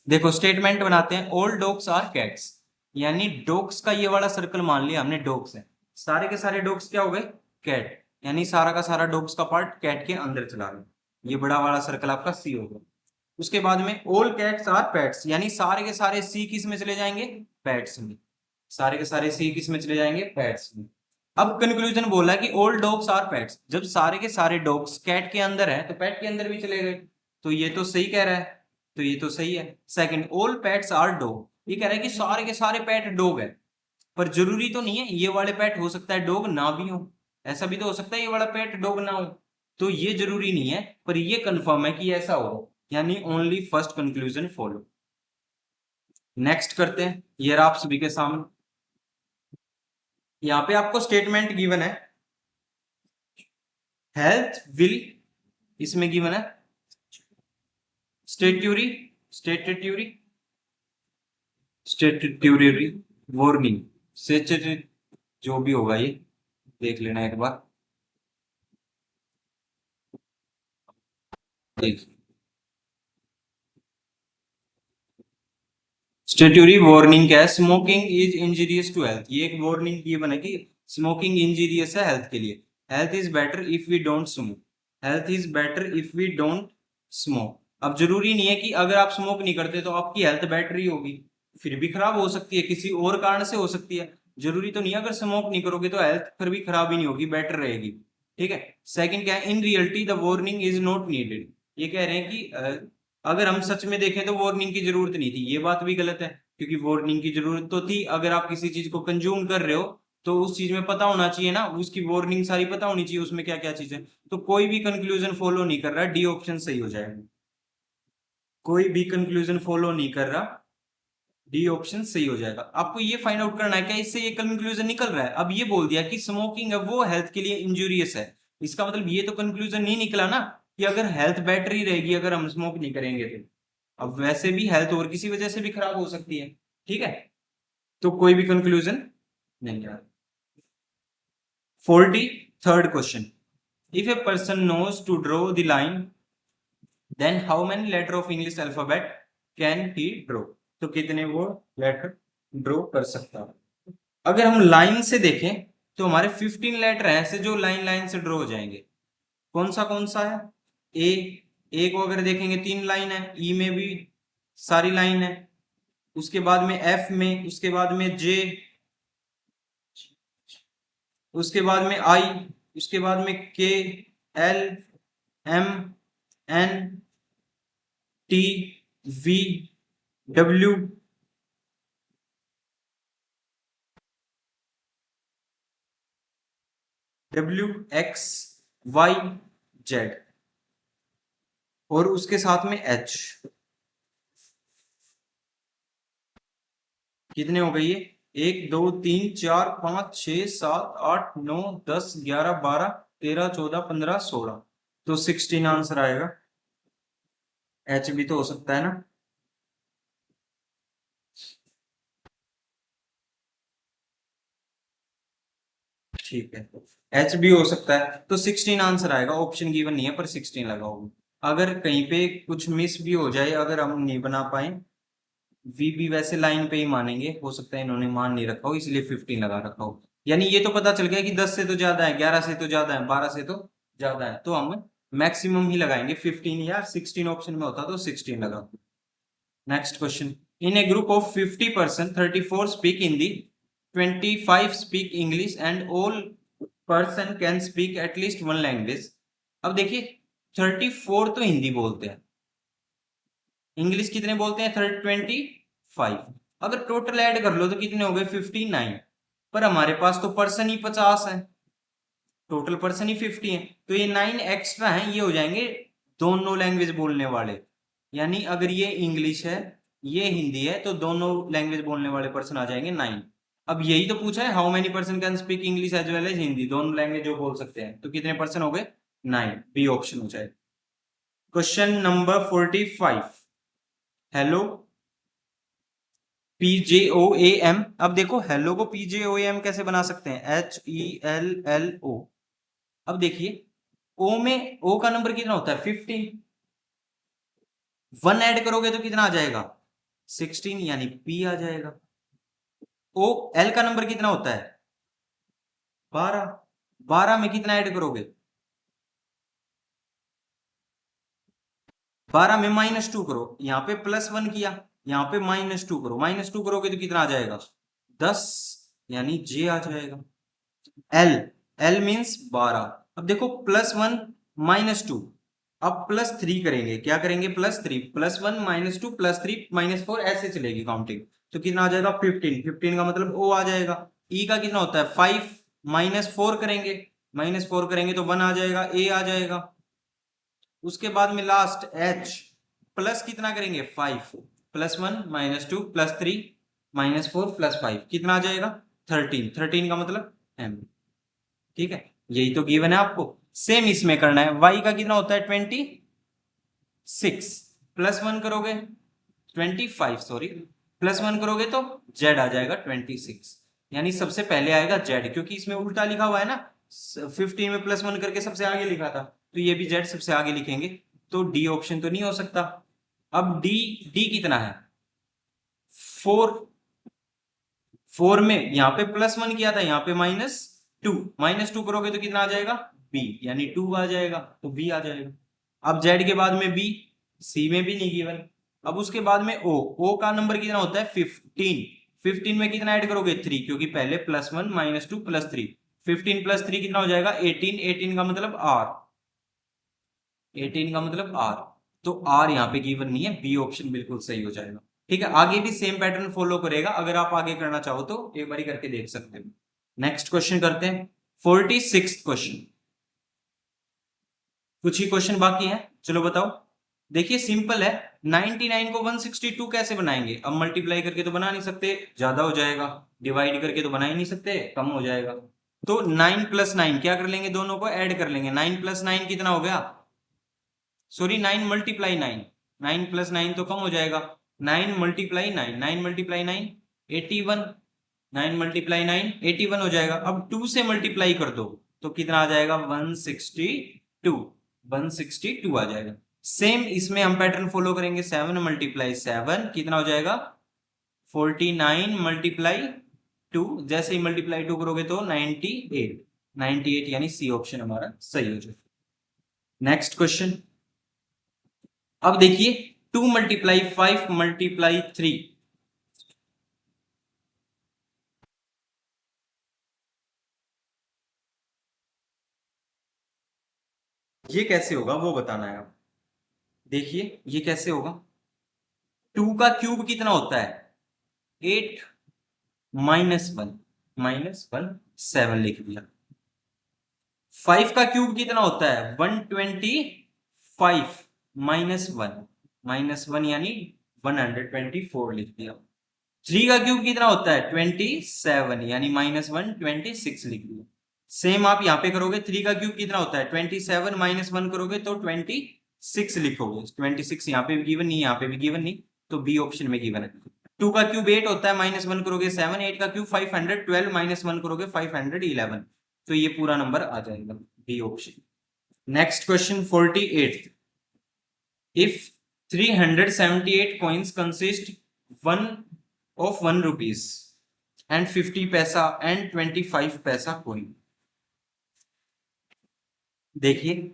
देखो स्टेटमेंट बनाते हैं, ऑल डॉग्स आर कैट्स, यानी डॉग्स का ये वाला सर्कल मान लिया हमने, डॉग्स है, सारे के सारे डॉग्स क्या हो गए, कैट, यानी सारा का सारा डॉग्स का पार्ट कैट के अंदर चला गया, ये बड़ा वाला सर्कल आपका सी होगा। उसके बाद में ऑल कैट्स आर पेट्स, यानी सारे के सारे सी किस में चले जाएंगे, पेट्स में, सारे के सारे सी किस में चले जाएंगे, पेट्स में। अब कंक्लूजन बोला कि ऑल डॉग्स आर पेट्स, जब सारे के सारे डॉग्स कैट के अंदर है तो पेट के अंदर भी चले गए, तो ये तो सही कह रहा है, तो ये तो सही है। Second, all pets are dog, ये कह रहा है कि सारे के सारे पेट डॉग है, पर जरूरी तो नहीं है, ये वाले पेट हो सकता है डॉग ना भी हो, ऐसा भी तो हो सकता है ये वाला पेट डॉग ना हो, तो ये जरूरी नहीं है, पर ये कंफर्म है कि ऐसा हो, यानी only first conclusion follow. Next करते हैं, ये रहा आप सभी के सामने, यहाँ पे आपको स्टेटमेंट गिवन है, हेल्थ विल, इसमें गिवन है स्टेट्यूरी, स्टेट्यूरी, स्टेट्यूटरी वार्निंग, सेचुरी, जो भी होगा ये देख लेना एक बार, देख स्टेट्यूरी वार्निंग क्या है, smoking is injurious to health, ये एक वार्निंग ये बना कि स्मोकिंग इंजीरियस है हेल्थ के लिए, health is better if we don't smoke, health is better if we don't smoke. अब जरूरी नहीं है कि अगर आप स्मोक नहीं करते तो आपकी हेल्थ बेटर ही होगी, फिर भी खराब हो सकती है, किसी और कारण से हो सकती है, जरूरी तो नहीं है अगर स्मोक नहीं करोगे तो हेल्थ फिर भी खराब ही नहीं होगी, बेटर रहेगी। ठीक है। सेकंड क्या है, in reality the warning is not needed, ये कह रहे हैं कि अगर हम सच में देखें तो वार्निंग की जरूरत नहीं थी, ये बात भी गलत है, क्योंकि वार्निंग की जरूरत तो थी, अगर आप किसी चीज को कंज्यूम कर रहे हो तो उस चीज में पता होना चाहिए ना, उसकी वार्निंग सारी पता होनी चाहिए उसमें क्या क्या चीज है, तो कोई भी कंक्लूजन फॉलो नहीं कर रहा, डी ऑप्शन सही हो जाएगा, कोई भी कंक्लूजन फॉलो नहीं कर रहा, डी ऑप्शन सही हो जाएगा। आपको ये फाइंड आउट करना है क्या इससे ये कंक्लूजन निकल रहा है, अब ये बोल दिया कि स्मोकिंग है वो हेल्थ के लिए इंजूरियस है, इसका मतलब ये तो कंक्लूजन नहीं निकला ना कि अगर हेल्थ बेटर ही रहेगी अगर हम स्मोक नहीं करेंगे तो, अब वैसे भी हेल्थ और किसी वजह से भी खराब हो सकती है, ठीक है, तो कोई भी कंक्लूजन नहीं है। 43rd question, if a person knows to draw the line then how many letter of English alphabet can he draw, तो कितने वो लेटर ड्रॉ कर सकता है। अगर हम लाइन से देखें तो हमारे 15 लेटर हैं ऐसे जो लाइन लाइन से ड्रॉ हो जाएंगे, कौन सा है, ए, ए को अगर देखेंगे 3 लाइन है, ई में भी सारी लाइन है, उसके बाद में एफ में, उसके बाद में जे, उसके बाद में आई, उसके बाद में K, L, M, N, T, V, W, W, X, Y, Z, और उसके साथ में एच, कितने हो गए ये, 1 2 3 4 5 6 7 8 9 10 11 12 13 14 15 16, तो 16 आंसर आएगा, एच भी तो हो सकता है ना, ठीक है, एच भी हो सकता है, तो 16 आंसर आएगा, ऑप्शन गिवन नहीं है पर 16 लगा होगा। अगर कहीं पे कुछ मिस भी हो जाए, अगर हम नहीं बना पाए, वी भी वैसे लाइन पे ही मानेंगे, हो सकता है इन्होंने मान नहीं रखा हो इसलिए 15 लगा रखा हो, यानी ये तो पता चल गया कि 10 से तो ज्यादा है, 11 से तो ज्यादा है, 12 से तो ज्यादा है, तो हम मैक्सिमम ही लगाएंगे 15, या 16 ऑप्शन में होता तो 16 लगा। Next question, in A group of 50% 34 speak Hindi, 25 speak English and all person can speak at least one language. अब देखिए 34 तो हिंदी बोलते हैं, इंग्लिश कितने बोलते हैं, 25, अगर टोटल ऐड कर लो तो कितने हो गए 59, पर हमारे पास तो पर्सन ही 50 है, टोटल पर्सन ही 50 है, तो ये 9 एक्स्ट्रा हैं, ये हो जाएंगे दोनों लैंग्वेज बोलने वाले, यानी अगर ये इंग्लिश है ये हिंदी है तो दोनों लैंग्वेज बोलने वाले पर्सन आ जाएंगे 9। अब यही तो पूछा है, how many person can speak English as well as Hindi, दोनों लैंग्वेज जो बोल सकते हैं, तो कितने पर्सन हो गए 9, बी ऑप्शन हो जाए। क्वेश्चन नंबर 45, हेलो PJOAM, अब देखो हेलो को PJOAM कैसे बना सकते हैं, HELLO, अब देखिए ओ में ओ का नंबर कितना होता है 15, 1 ऐड करोगे तो कितना आ जाएगा 16 यानी P आ जाएगा। ओ L का नंबर कितना होता है 12। 12 में कितना ऐड करोगे 12 में -2 करो, यहाँ पे +1 किया, यहाँ पे -2 करो, -2 करोगे तो कितना आ जाएगा 10 यानी J आ जाएगा। L L means 12। अब देखो +1 -2, अब +3 करेंगे, क्या करेंगे +3, +1 -2 +3 -4 ऐसे चलेगी काउंटिंग, तो कितना आ जाएगा 15। 15 का मतलब O आ जाएगा। E का कितना होता है 5, -4 करेंगे, -4 करेंगे तो 1 आ जाएगा, A आ जाएगा। उसके बाद में लास्ट H, प्लस कितना करेंगे 5, +1 -2 +3 -4 +5 कितना आ जाएगा 13। 13 का मतलब M। ठीक है, यही तो गिवन है आपको। सेम इसमें करना है। Y का कितना होता है 26, +1 करोगे 25, सॉरी, +1 करोगे तो Z आ जाएगा 26, यानी सबसे पहले आएगा Z, क्योंकि इसमें उल्टा लिखा हुआ है ना, 15 में +1 करके सबसे आगे लिखा था, तो ये भी Z सबसे आगे लिखेंगे, तो D ऑप्शन तो नहीं हो सकता। अब D कितना है 4, 4 में यहाँ पे +1 किया था, यहाँ पे -2, -2 करोगे तो कितना आ जाएगा B, यानी 2 आ जाएगा, तो B आ जाएगा। अब Z के बाद में B, C में भी नहीं गिवन। अब उसके बाद में O का नंबर कितना होता है 15। 15 में कितना ऐड करोगे 3, क्योंकि पहले +1 -2 +3, 15 +3 कितना हो जाएगा 18। 18 का मतलब R, 18 का मतलब R, तो R यहाँ पे गिवन नहीं है, B ऑप्शन बिल्कुल सही हो जाएगा। ठीक है, आगे भी सेम पैटर्न फॉलो करेगा, अगर आप आगे करना चाहो तो एक बार करके देख सकते हो। नेक्स्ट क्वेश्चन करते हैं, 46 क्वेश्चन, कुछ ही क्वेश्चन बाकी है, चलो बताओ। देखिए सिंपल है, 99 को 162 कैसे बनाएंगे, अब मल्टीप्लाई करके तो बना नहीं सकते, ज्यादा हो जाएगा, डिवाइड करके तो बना ही नहीं सकते, कम हो जाएगा, तो 9 + 9 क्या कर लेंगे, दोनों को ऐड कर लेंगे। 9 + 9 कितना हो गया, सॉरी 9 × 9, 9 + 9 तो कम हो जाएगा, 9 × 9, 9 × 9 81, 9 × 9 81 हो जाएगा। अब 2 से मल्टीप्लाई कर दो तो कितना आ जाएगा 162, 162 आ जाएगा। सेम इसमें हम पैटर्न फॉलो करेंगे, 7 × 7 कितना हो जाएगा 49 × 2, जैसे ही मल्टीप्लाई 2 करोगे तो 98, 98 यानी सी ऑप्शन हमारा सही हो जाएगा। नेक्स्ट क्वेश्चन, अब देखिए 2 × 5 × 3, ये कैसे होगा वो बताना है आप। देखिए ये कैसे होगा, 2 का क्यूब कितना होता है 8, -1 7 लिख दिया। 5 का क्यूब कितना होता है 125, -1 यानी 124 लिख दिया। 3 का क्यूब कितना होता है 27, यानी -126 लिख दिया। सेम आप यहां पे करोगे, 3 का क्यूब कितना होता है 27, -1 करोगे तो 26 लिखोगे। 26 यहाँ पे भी गिवन नहीं, यहाँ पे भी गिवन नहीं, तो बी ऑप्शन में गिवन है। 2 का क्यूब 8 होता है, -1 करोगे 7, 8 का क्यूब 512, -1 करोगे 511, तो ये पूरा नंबर आ जाएगा, B option. Next question 48, if 378 coins consist one of 1 rupees and 50 पैसा and 25 पैसा coin। देखिए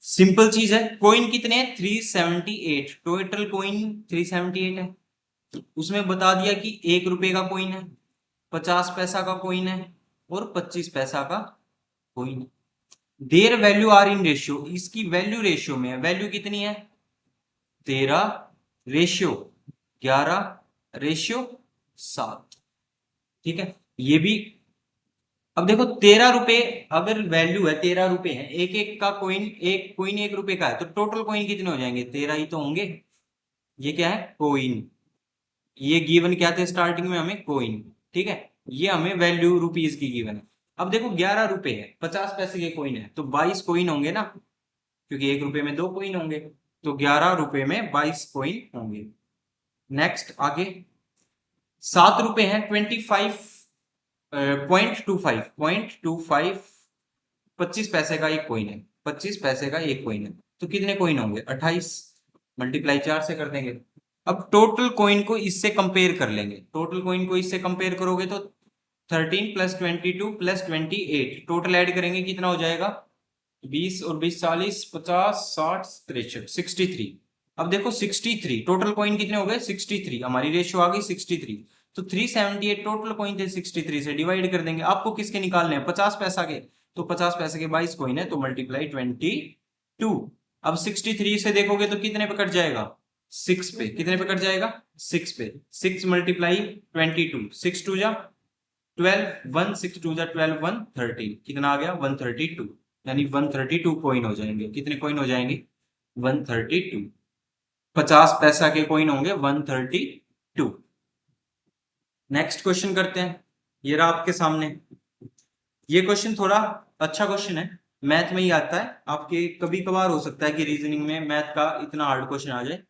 सिंपल चीज है, कोइन कितने हैं 378, टोटल कोइन 378 है, उसमें बता दिया कि 1 रुपए का कोइन है, 50 पैसा का कोइन है और 25 पैसा का कोइन है। Their value are in ratio, इसकी वैल्यू रेशियो में है, वैल्यू कितनी है 13 रेशियो 11 रेशियो 7। ठीक है, ये भी। अब देखो 13 रुपए अगर वैल्यू है, 13 रुपए है, एक एक का कोइन, एक कोइन 1 रुपए का है, तो टोटल कोइन कितने हो जाएंगे 13 ही तो होंगे। ये क्या है कोइन, ये गिवन क्या थे स्टार्टिंग में हमें कोइन। ठीक है, ये हमें वैल्यू रुपीज की गिवन है। अब देखो 11 रुपए है, 50 पैसे के कोइन है, तो 22 कोइन होंगे ना, क्योंकि 1 रुपए में 2 कोइन होंगे, तो 11 रुपए में 22 कोइन होंगे। नेक्स्ट आगे 7 रुपए है, 25.25, 25 पैसे का एक कोइन है, 25 पैसे का एक कोइन है, तो कितने कोइन होंगे 28, मल्टीप्लाई 4 से कर देंगे, अब टोटल कॉइन को इससे कंपेयर कर लेंगे, टोटल कॉइन को इससे कंपेयर करोगे तो 13 प्लस 22 प्लस 28 टोटल ऐड करेंगे कितना हो जाएगा, 20 और 20 40 50 60 63 63। अब देखो 63 टोटल कॉइन कितने हो गए 63, हमारी रेशियो आ गई 63। तो 378 टोटल कॉइन थे, 63 से डिवाइड कर देंगे। आपको किसके निकालने हैं 50 पैसा के, तो 50 पैसे के 22 कॉइन है तो मल्टीप्लाई 22। अब 63 से देखोगे तो कितने पे कट जाएगा 6 पे, कितने पे कट जाएगा 6 पे, 6 मल्टीप्लाई 22, 6 टू जा 12, 1 6 टू जा 12 1 13, कितना आ गया 132, यानी 132 कॉइन हो जाएंगे। कितने कॉइन हो जाएंगे 132, 50 पैसा के कॉइन होंगे 132। नेक्स्ट क्वेश्चन करते हैं, ये रहा आपके सामने। ये क्वेश्चन थोड़ा अच्छा क्वेश्चन है, मैथ में ही आता है, आपके कभी कभार हो सकता है कि रीजनिंग में मैथ का इतना हार्ड क्वेश्चन आ जाए।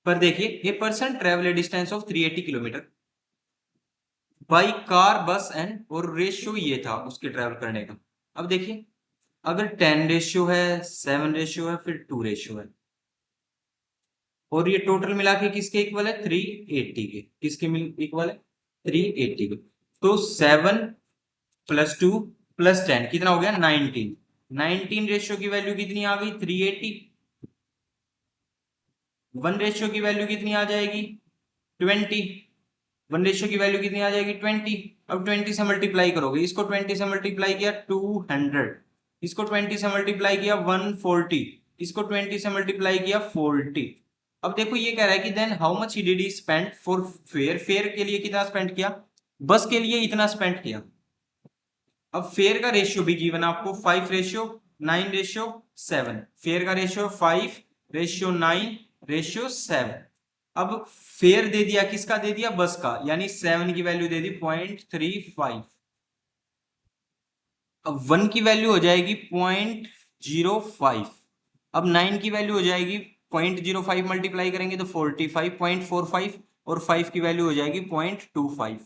पर देखिए, a person travel A distance of 380 kilometre by car bus and, और रेशियो ये था उसके ट्रेवल करने का। अब देखिए, अगर 10 रेशियो है, 7 रेशियो है, फिर 2 रेशियो है, और ये टोटल मिला के किसके इक्वल है 380 के, किसके इक्वल है 380 के। तो 7 प्लस 2 प्लस 10 कितना हो गया 19, 19 रेशियो की वैल्यू कितनी आ गई 380। 1 रेशियो की वैल्यू कितनी आ जाएगी 20, 1 रेशियो की वैल्यू कितनी आ जाएगी 20। अब 20 से मल्टीप्लाई करोगे, इसको 20 से मल्टीप्लाई किया 200, इसको 20 से मल्टीप्लाई किया 140, इसको 20 से मल्टीप्लाई किया 40। अब देखो ये कह रहा है कि then how much he did he spend for fare, fare के लिए कितना स्पेंड किया, बस के लिए इतना स्पेंड किया। अब फेयर का रेशियो भी गिवन आपको 5 रेशियो 9 रेशियो 7, फेयर का रेशियो 5 रेशियो 9 रेशियो 7। अब फेयर दे दिया, किसका दे दिया बस का, यानी 7 की वैल्यू दे दी 0.35। अब 1 की वैल्यू हो जाएगी 0.05, अब 9 की वैल्यू हो जाएगी 0.05 मल्टीप्लाई करेंगे तो 45.45, और 5 की वैल्यू हो जाएगी 0.25।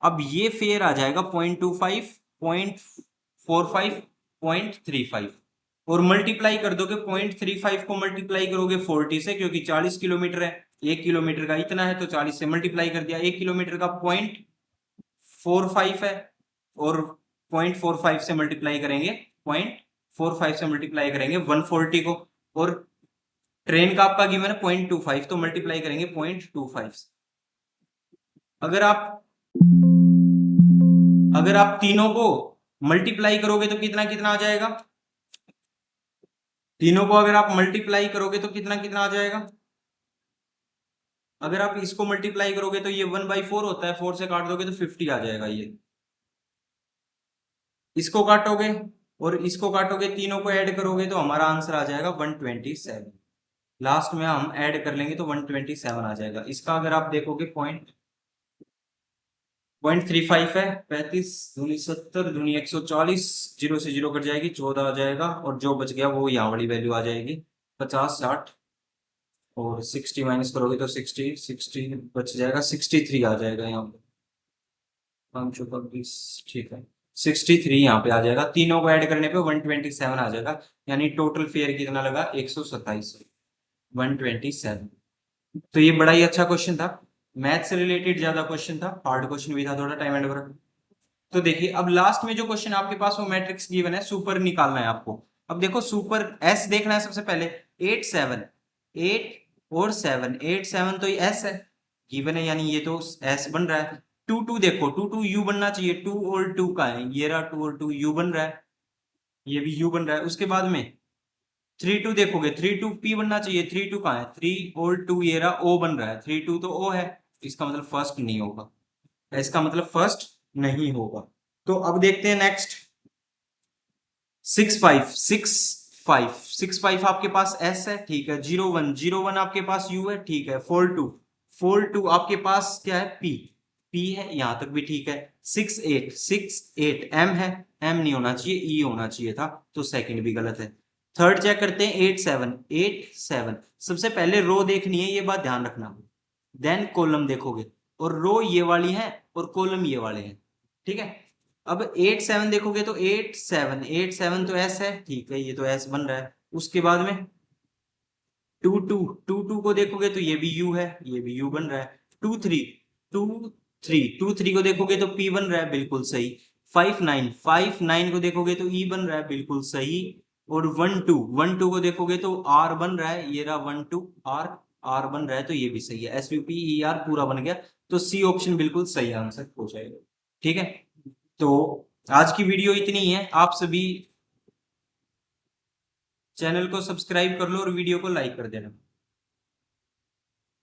अब ये फेयर आ जाएगा 0.25 0.45 0.35, और मल्टीप्लाई कर दोगे 0.35 को मल्टीप्लाई करोगे 40 से, क्योंकि 40 किलोमीटर है, 1 किलोमीटर का इतना है तो 40 से मल्टीप्लाई कर दिया। 1 किलोमीटर का 0.45 है, और 0.45 से मल्टीप्लाई करेंगे 0.45 से मल्टीप्लाई करेंगे 140 को, और ट्रेन का आपका गिवन है 0.25 तो मल्टीप्लाई करेंगे 0.25। अगर आप तीनों को मल्टीप्लाई करोगे तो कितना कितना आ जाएगा, तीनों को अगर आप मल्टीप्लाई करोगे तो कितना कितना आ जाएगा। अगर आप इसको मल्टीप्लाई करोगे तो ये 1/4 होता है, 4 से काट दोगे तो 50 आ जाएगा। ये इसको काटोगे और इसको काटोगे, तीनों को ऐड करोगे तो हमारा आंसर आ जाएगा 127। लास्ट में हम ऐड कर लेंगे तो 127 आ जाएगा। इसका अगर आप देखोगे 0.35 है, 35 दूनी 70 दूनी 140, 0 से 0 कट जाएगी 14 आ जाएगा, और जो बच गया वो यहाँ वाली वैल्यू आ जाएगी 50 60, और 60 माइनस करोगे तो 60 60 बच जाएगा 63 आ जाएगा यहाँ पे, 520 ठीक है 63 यहाँ पे आ जाएगा। तीनों को ऐड करने पे 127 आ जाएगा, यानी टोटल फेयर कितना लगा 127, 127। तो ये बड़ा ही अच्छा क्वेश्चन था, मैथ से रिलेटेड ज्यादा क्वेश्चन था, हार्ड क्वेश्चन भी था थोड़ा, टाइम एंड वर्क। तो देखिए, अब लास्ट में जो क्वेश्चन आपके पास वो मैट्रिक्स गिवन है, सुपर निकालना है आपको। अब देखो सुपर एस देखना है सबसे पहले, 8 7 8 और 7 8 7 तो ये एस है गिवन है, यानी ये तो एस बन रहा है। 2 2 देखो 2 2 यू बनना चाहिए, 2 और 2 का है, ये रहा 2 और 2 यू बन रहा है, ये भी यू बन रहा है। उसके बाद में 3 2 देखोगे 3 2 पी बनना चाहिए, 3 2 कहाँ है, 3 और 2 ये रहा ओ बन रहा है, 3 2 तो ओ है, इसका मतलब फर्स्ट नहीं होगा, इसका मतलब फर्स्ट नहीं होगा। तो अब देखते हैं नेक्स्ट, 6 5 6 5 6 5 आपके पास एस है, ठीक है। 0 1 0 1 आपके पास यू है, ठीक है। 4 2 आपके पास क्या है पी, पी है, यहां तक भी ठीक है। 6 8 एम है, एम नहीं होना चाहिए, ई होना चाहिए था, तो सेकंड भी गलत है। थर्ड चेक करते हैं 8 7 सबसे पहले रो देखनी है, ये बात ध्यान रखना, देन कॉलम देखोगे, और रो ये वाली है और कॉलम ये वाले हैं, ठीक है। अब 8 7 देखोगे तो 8 7 तो एस है, ठीक है, ये तो एस बन रहा है। उसके बाद में टू टू को देखोगे तो ये भी यू है, ये भी यू बन रहा है। टू टू थ्री को देखोगे तो पी बन रहा है, बिल्कुल सही। फाइव नाइन को देखोगे तो ई बन रहा है, बिल्कुल सही। और वन टू को देखोगे तो आर बन रहा है, ये रहा वन टू आर, आर बन रहा है तो ये भी सही है। S U P E R पूरा बन गया, तो सी ऑप्शन बिल्कुल सही आंसर हो जाएगा। ठीक है, तो आज की वीडियो इतनी ही है। आप सभी चैनल को सब्सक्राइब कर लो और वीडियो को लाइक कर देना,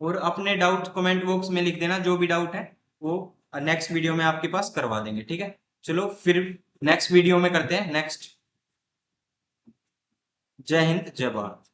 और अपने डाउट कमेंट बॉक्स में लिख देना, जो भी डाउट है वो नेक्स्ट वीडियो में आपके पास करवा देंगे। ठीक है, चलो फिर नेक्स्ट वीडियो में करते हैं नेक्स्ट। जय हिंद, जय भारत।